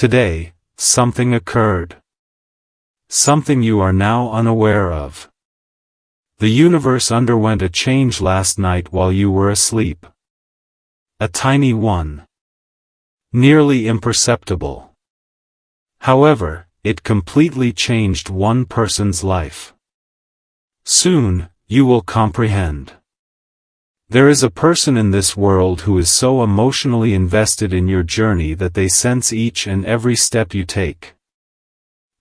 Today, something occurred. Something you are now unaware of. The universe underwent a change last night while you were asleep. A tiny one. Nearly imperceptible. However, it completely changed one person's life. Soon, you will comprehend. There is a person in this world who is so emotionally invested in your journey that they sense each and every step you take.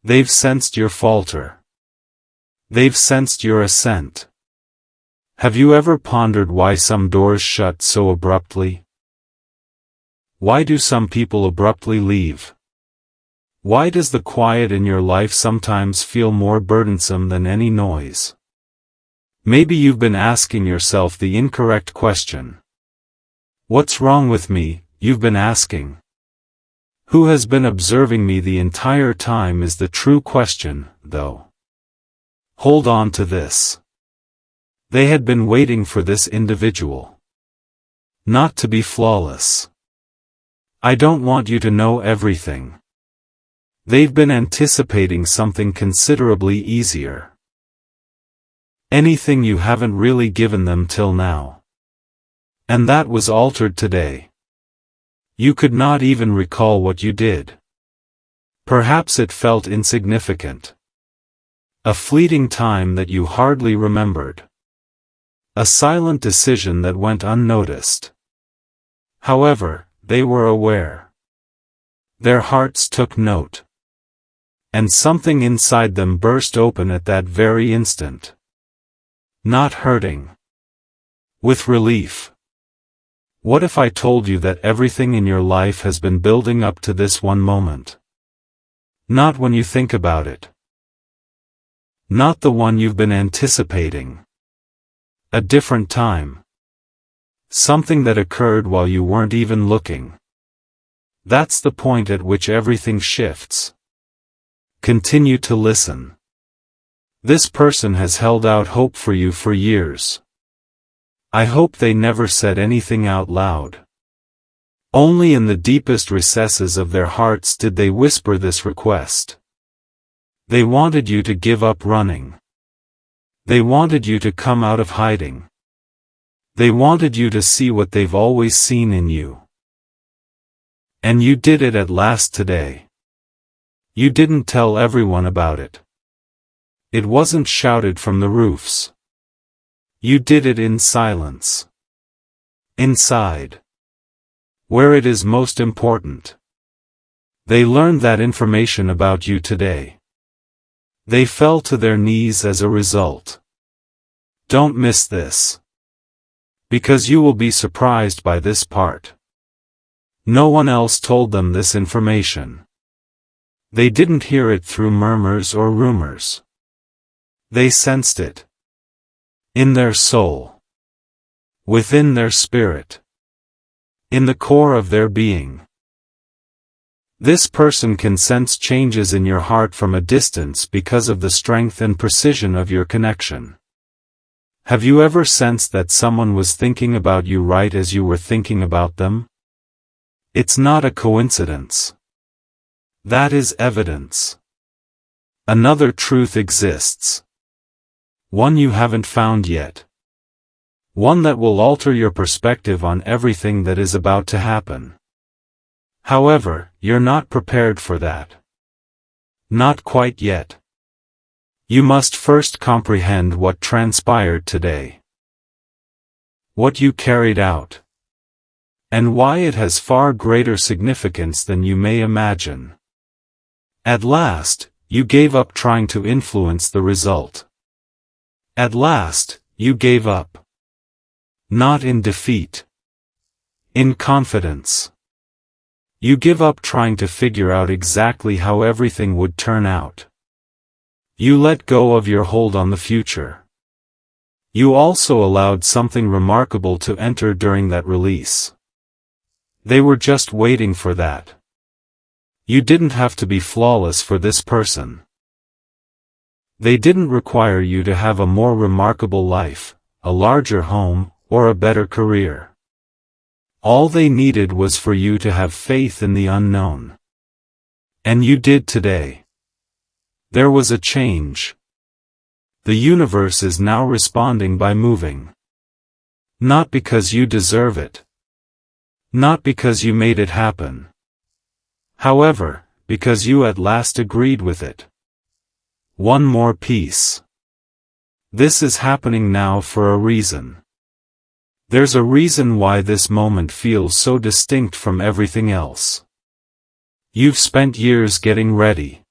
They've sensed your falter. They've sensed your ascent. Have you ever pondered why some doors shut so abruptly? Why do some people abruptly leave? Why does the quiet in your life sometimes feel more burdensome than any noise? Maybe you've been asking yourself the incorrect question. What's wrong with me, you've been asking. Who has been observing me the entire time is the true question, though. Hold on to this. They had been waiting for this individual. Not to be flawless. I don't want you to know everything. They've been anticipating something considerably easier. Anything you haven't really given them till now. And that was altered today. You could not even recall what you did. Perhaps it felt insignificant. A fleeting time that you hardly remembered. A silent decision that went unnoticed. However, they were aware. Their hearts took note. And something inside them burst open at that very instant. Not hurting. With relief. What if I told you that everything in your life has been building up to this one moment? Not when you think about it. Not the one you've been anticipating. A different time. Something that occurred while you weren't even looking. That's the point at which everything shifts. Continue to listen. This person has held out hope for you for years. I hope they never said anything out loud. Only in the deepest recesses of their hearts did they whisper this request. They wanted you to give up running. They wanted you to come out of hiding. They wanted you to see what they've always seen in you. And you did it at last today. You didn't tell everyone about it. It wasn't shouted from the roofs. You did it in silence. Inside. Where it is most important. They learned that information about you today. They fell to their knees as a result. Don't miss this. Because you will be surprised by this part. No one else told them this information. They didn't hear it through murmurs or rumors. They sensed it. In their soul. Within their spirit. In the core of their being. This person can sense changes in your heart from a distance because of the strength and precision of your connection. Have you ever sensed that someone was thinking about you right as you were thinking about them? It's not a coincidence. That is evidence. Another truth exists. One you haven't found yet. One that will alter your perspective on everything that is about to happen. However, you're not prepared for that. Not quite yet. You must first comprehend what transpired today. What you carried out. And why it has far greater significance than you may imagine. At last, you gave up trying to influence the result. At last, you gave up. Not in defeat. In confidence. You give up trying to figure out exactly how everything would turn out. You let go of your hold on the future. You also allowed something remarkable to enter during that release. They were just waiting for that. You didn't have to be flawless for this person. They didn't require you to have a more remarkable life, a larger home, or a better career. All they needed was for you to have faith in the unknown. And you did today. There was a change. The universe is now responding by moving. Not because you deserve it. Not because you made it happen. However, because you at last agreed with it. One more piece. This is happening now for a reason. There's a reason why this moment feels so distinct from everything else. You've spent years getting ready.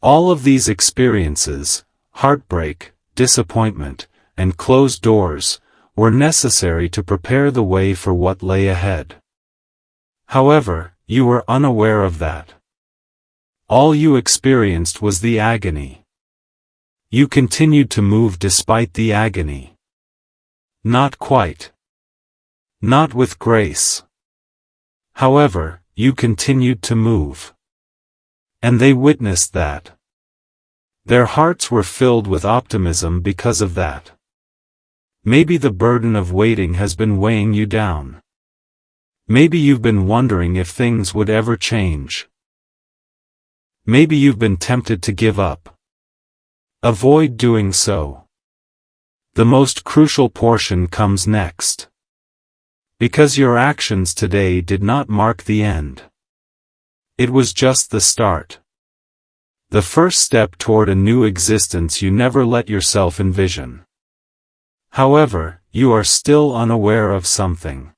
All of these experiences, heartbreak, disappointment, and closed doors, were necessary to prepare the way for what lay ahead. However, you were unaware of that. All you experienced was the agony. You continued to move despite the agony. Not quite. Not with grace. However, you continued to move. And they witnessed that. Their hearts were filled with optimism because of that. Maybe the burden of waiting has been weighing you down. Maybe you've been wondering if things would ever change. Maybe you've been tempted to give up. Avoid doing so. The most crucial portion comes next. Because your actions today did not mark the end. It was just the start. The first step toward a new existence you never let yourself envision. However, you are still unaware of something.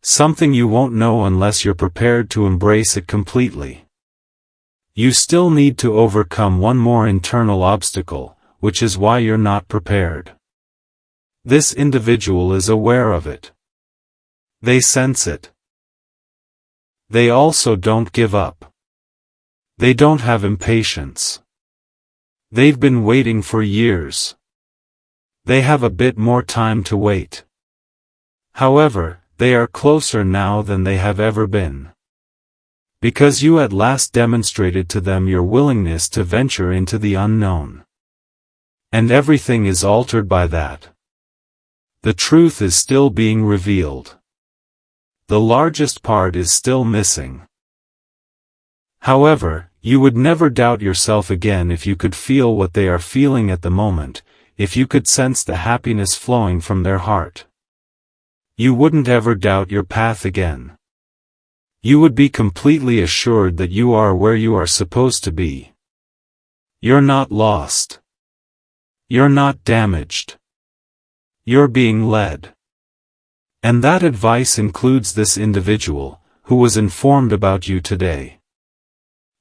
Something you won't know unless you're prepared to embrace it completely. You still need to overcome one more internal obstacle, which is why you're not prepared. This individual is aware of it. They sense it. They also don't give up. They don't have impatience. They've been waiting for years. They have a bit more time to wait. However, they are closer now than they have ever been. Because you at last demonstrated to them your willingness to venture into the unknown. And everything is altered by that. The truth is still being revealed. The largest part is still missing. However, you would never doubt yourself again if you could feel what they are feeling at the moment, if you could sense the happiness flowing from their heart. You wouldn't ever doubt your path again. You would be completely assured that you are where you are supposed to be. You're not lost. You're not damaged. You're being led. And that advice includes this individual, who was informed about you today.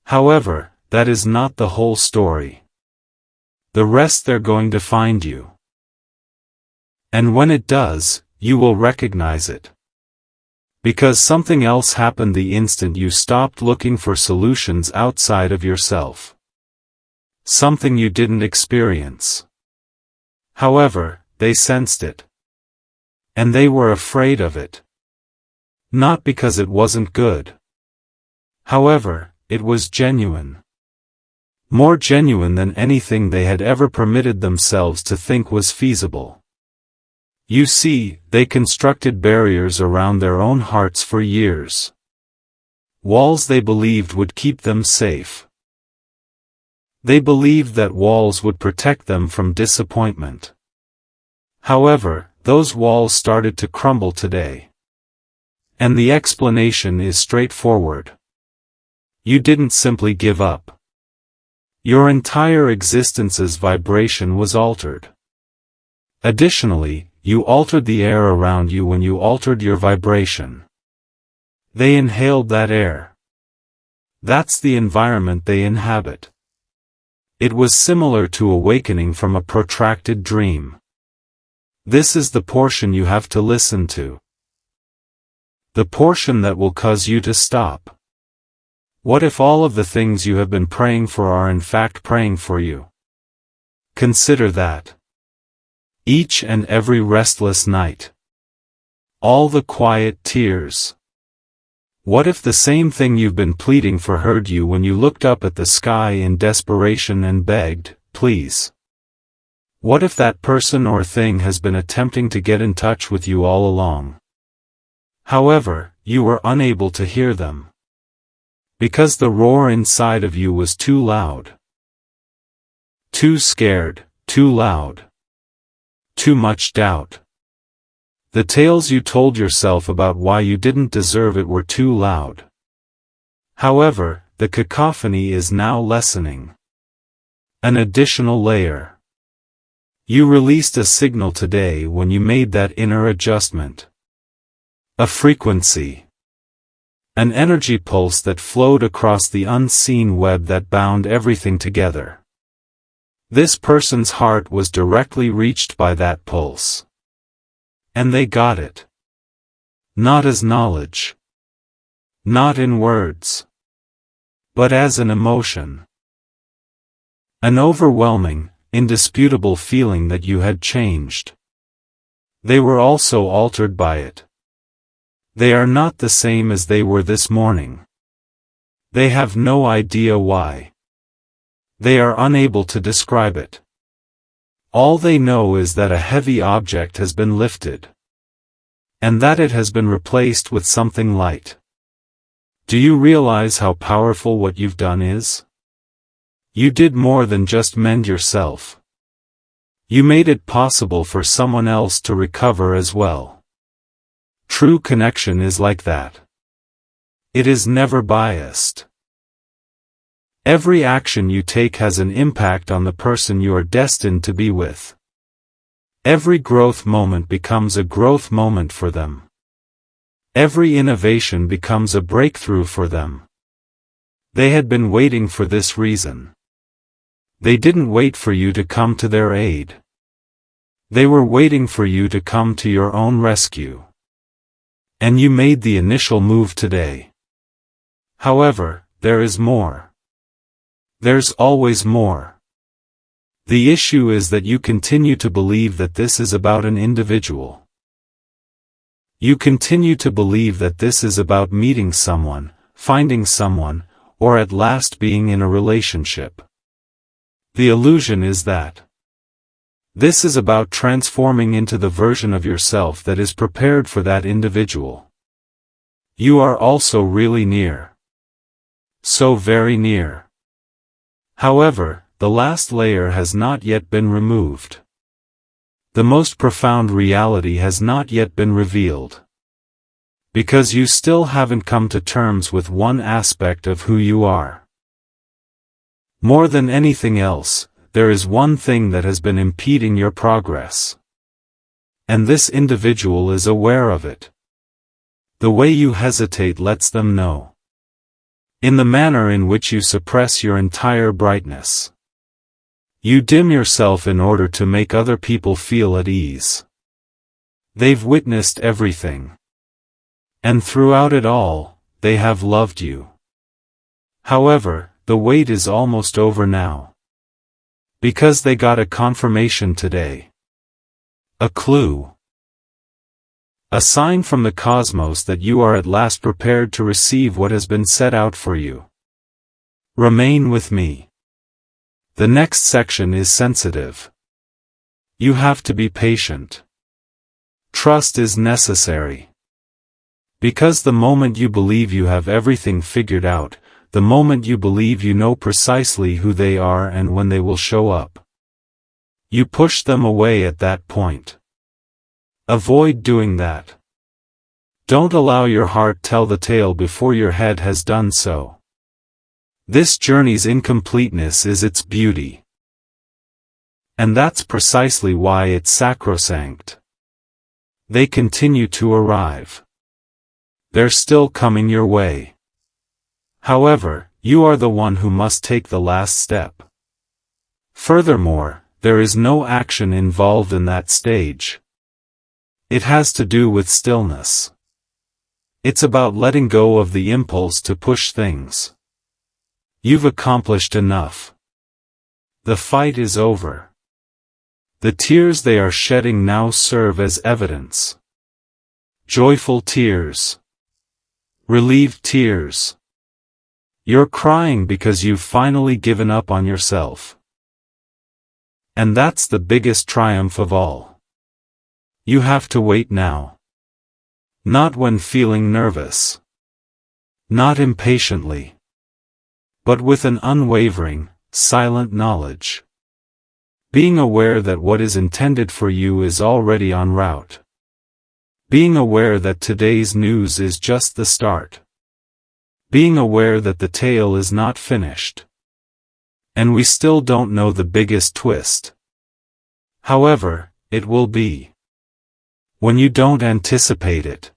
However, that is not the whole story. The rest they're going to find you. And when it does, you will recognize it. Because something else happened the instant you stopped looking for solutions outside of yourself. Something you didn't experience. However, they sensed it. And they were afraid of it. Not because it wasn't good. However, it was genuine. More genuine than anything they had ever permitted themselves to think was feasible. You see, they constructed barriers around their own hearts for years. Walls they believed would keep them safe. They believed that walls would protect them from disappointment. However, those walls started to crumble today. And the explanation is straightforward. You didn't simply give up. Your entire existence's vibration was altered. Additionally, you altered the air around you when you altered your vibration. They inhaled that air. That's the environment they inhabit. It was similar to awakening from a protracted dream. This is the portion you have to listen to. The portion that will cause you to stop. What if all of the things you have been praying for are in fact praying for you? Consider that. Each and every restless night. All the quiet tears. What if the same thing you've been pleading for heard you when you looked up at the sky in desperation and begged, please? What if that person or thing has been attempting to get in touch with you all along? However, you were unable to hear them. Because the roar inside of you was too loud. Too scared, too loud. Too much doubt. The tales you told yourself about why you didn't deserve it were too loud. However, the cacophony is now lessening. An additional layer. You released a signal today when you made that inner adjustment. A frequency. An energy pulse that flowed across the unseen web that bound everything together. This person's heart was directly reached by that pulse. And they got it. Not as knowledge. Not in words. But as an emotion. An overwhelming, indisputable feeling that you had changed. They were also altered by it. They are not the same as they were this morning. They have no idea why. They are unable to describe it. All they know is that a heavy object has been lifted. And that it has been replaced with something light. Do you realize how powerful what you've done is? You did more than just mend yourself. You made it possible for someone else to recover as well. True connection is like that. It is never biased. Every action you take has an impact on the person you are destined to be with. Every growth moment becomes a growth moment for them. Every innovation becomes a breakthrough for them. They had been waiting for this reason. They didn't wait for you to come to their aid. They were waiting for you to come to your own rescue. And you made the initial move today. However, there is more. There's always more. The issue is that you continue to believe that this is about an individual. You continue to believe that this is about meeting someone, finding someone, or at last being in a relationship. The illusion is that this is about transforming into the version of yourself that is prepared for that individual. You are also really near. So very near. However, the last layer has not yet been removed. The most profound reality has not yet been revealed. Because you still haven't come to terms with one aspect of who you are. More than anything else, there is one thing that has been impeding your progress. And this individual is aware of it. The way you hesitate lets them know. In the manner in which you suppress your entire brightness. You dim yourself in order to make other people feel at ease. They've witnessed everything. And throughout it all, they have loved you. However, the wait is almost over now. Because they got a confirmation today. A clue. A sign from the cosmos that you are at last prepared to receive what has been set out for you. Remain with me. The next section is sensitive. You have to be patient. Trust is necessary. Because the moment you believe you have everything figured out, the moment you believe you know precisely who they are and when they will show up, you push them away at that point. Avoid doing that. Don't allow your heart tell the tale before your head has done so. This journey's incompleteness is its beauty. And that's precisely why it's sacrosanct. They continue to arrive. They're still coming your way. However, you are the one who must take the last step. Furthermore, there is no action involved in that stage. It has to do with stillness. It's about letting go of the impulse to push things. You've accomplished enough. The fight is over. The tears they are shedding now serve as evidence. Joyful tears. Relieved tears. You're crying because you've finally given up on yourself. And that's the biggest triumph of all. You have to wait now. Not when feeling nervous. Not impatiently. but with an unwavering, silent knowledge. Being aware that what is intended for you is already en route. Being aware that today's news is just the start. Being aware that the tale is not finished. And we still don't know the biggest twist. However, it will be. When you don't anticipate it.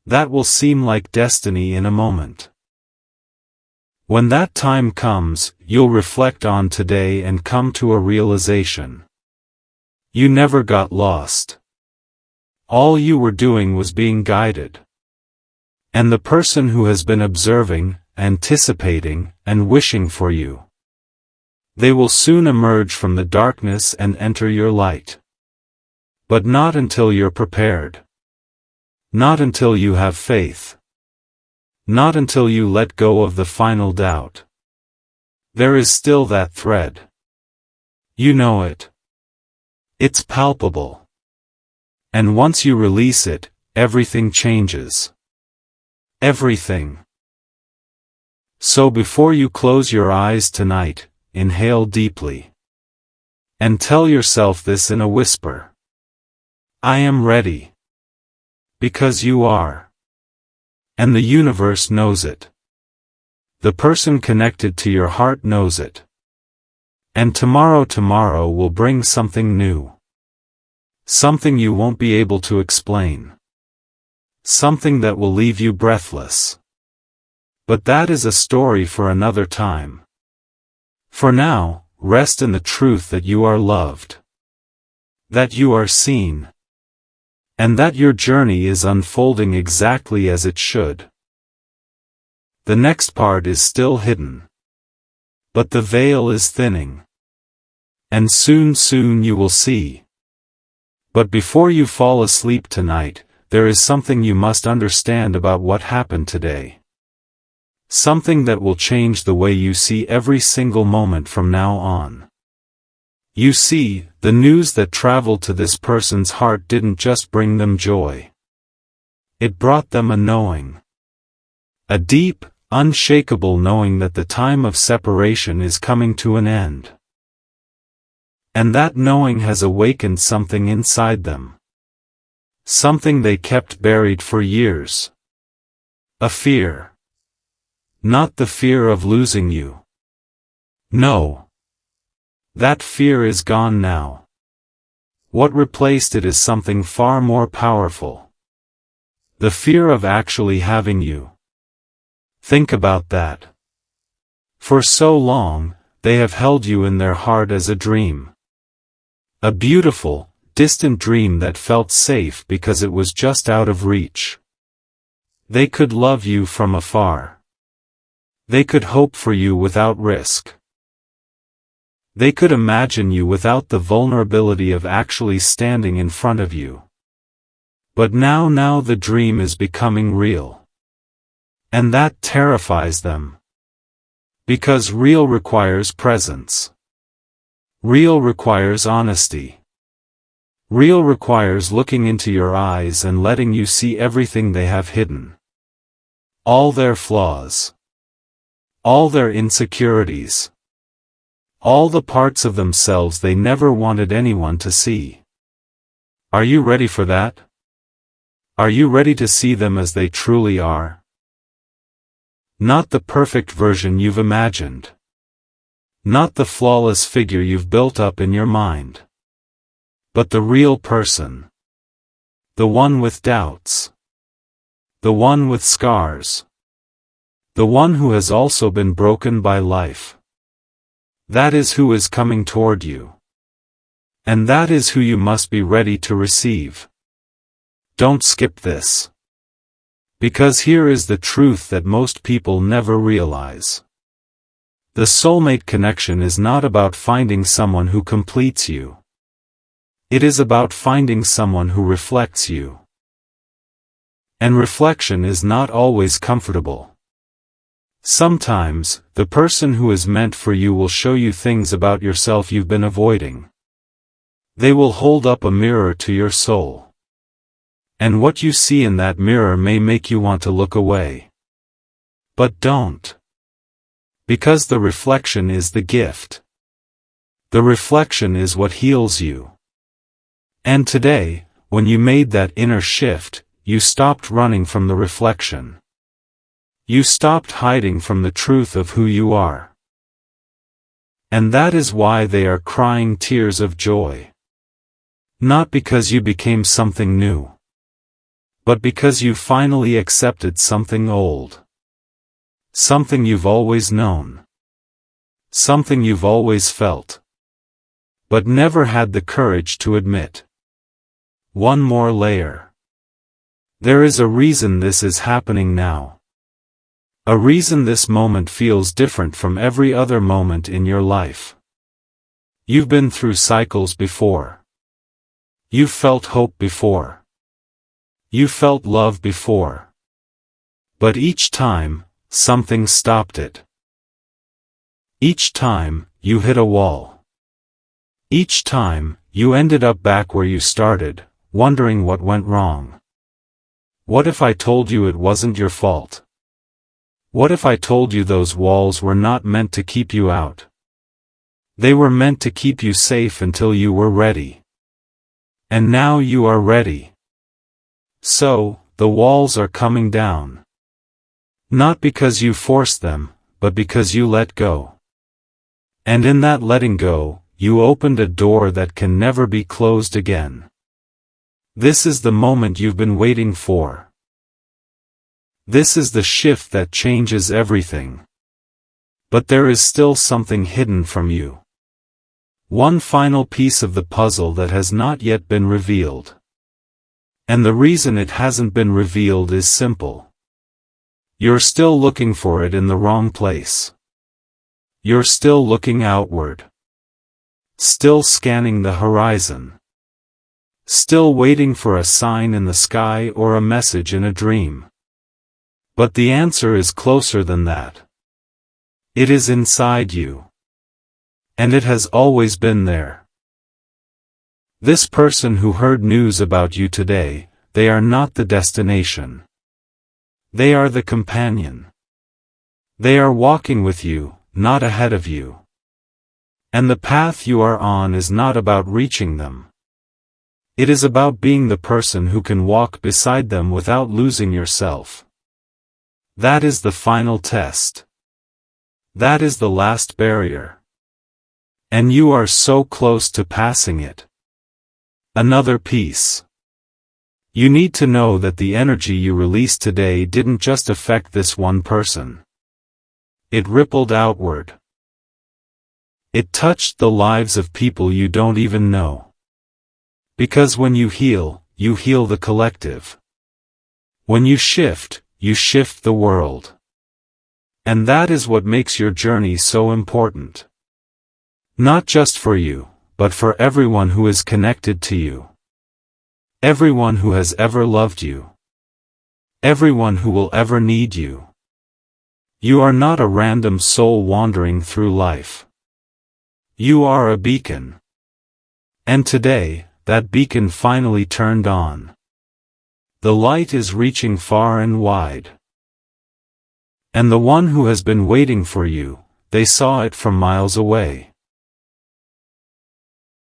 That will seem like destiny in a moment. When that time comes, you'll reflect on today and come to a realization. You never got lost. All you were doing was being guided. And the person who has been observing, anticipating, and wishing for you. They will soon emerge from the darkness and enter your light. But not until you're prepared. Not until you have faith. Not until you let go of the final doubt. There is still that thread. You know it. It's palpable. And once you release it, everything changes. Everything. So before you close your eyes tonight, inhale deeply. And tell yourself this in a whisper. I am ready. Because you are. And the universe knows it. The person connected to your heart knows it. And tomorrow will bring something new. Something you won't be able to explain. Something that will leave you breathless. But that is a story for another time. For now, rest in the truth that you are loved. That you are seen. And that your journey is unfolding exactly as it should. The next part is still hidden. But the veil is thinning. And soon you will see. But before you fall asleep tonight, there is something you must understand about what happened today. Something that will change the way you see every single moment from now on. You see, the news that traveled to this person's heart didn't just bring them joy. It brought them a knowing. A deep, unshakable knowing that the time of separation is coming to an end. And that knowing has awakened something inside them. Something they kept buried for years. A fear. Not the fear of losing you. No. That fear is gone now. What replaced it is something far more powerful. The fear of actually having you. Think about that. For so long, they have held you in their heart as a dream. A beautiful, distant dream that felt safe because it was just out of reach. They could love you from afar. They could hope for you without risk. They could imagine you without the vulnerability of actually standing in front of you. But now the dream is becoming real. And that terrifies them. Because real requires presence. Real requires honesty. Real requires looking into your eyes and letting you see everything they have hidden. All their flaws. All their insecurities. All the parts of themselves they never wanted anyone to see. Are you ready for that? Are you ready to see them as they truly are? Not the perfect version you've imagined. Not the flawless figure you've built up in your mind. But the real person. The one with doubts. The one with scars. The one who has also been broken by life. That is who is coming toward you. And that is who you must be ready to receive. Don't skip this. Because here is the truth that most people never realize. The soulmate connection is not about finding someone who completes you. It is about finding someone who reflects you. And reflection is not always comfortable. Sometimes, the person who is meant for you will show you things about yourself you've been avoiding. They will hold up a mirror to your soul. And what you see in that mirror may make you want to look away. But don't. Because the reflection is the gift. The reflection is what heals you. And today, when you made that inner shift, you stopped running from the reflection. You stopped hiding from the truth of who you are. And that is why they are crying tears of joy. Not because you became something new, but because you finally accepted something old. Something you've always known. Something you've always felt, but never had the courage to admit. One more layer. There is a reason this is happening now. A reason this moment feels different from every other moment in your life. You've been through cycles before. You've felt hope before. You felt love before. But each time, something stopped it. Each time, you hit a wall. Each time, you ended up back where you started, wondering what went wrong. What if I told you it wasn't your fault? What if I told you those walls were not meant to keep you out? They were meant to keep you safe until you were ready. And now you are ready. So, the walls are coming down. Not because you forced them, but because you let go. And in that letting go, you opened a door that can never be closed again. This is the moment you've been waiting for. This is the shift that changes everything. But there is still something hidden from you. One final piece of the puzzle that has not yet been revealed. And the reason it hasn't been revealed is simple. You're still looking for it in the wrong place. You're still looking outward. Still scanning the horizon. Still waiting for a sign in the sky or a message in a dream. But the answer is closer than that. It is inside you. And it has always been there. This person who heard news about you today, they are not the destination. They are the companion. They are walking with you, not ahead of you. And the path you are on is not about reaching them. It is about being the person who can walk beside them without losing yourself. That is the final test. That is the last barrier. And you are so close to passing it. Another piece. You need to know that the energy you released today didn't just affect this one person. It rippled outward. It touched the lives of people you don't even know. Because when you heal the collective. When you shift the world. And that is what makes your journey so important. Not just for you, but for everyone who is connected to you. Everyone who has ever loved you. Everyone who will ever need you. You are not a random soul wandering through life. You are a beacon. And today, that beacon finally turned on. The light is reaching far and wide. And the one who has been waiting for you, they saw it from miles away.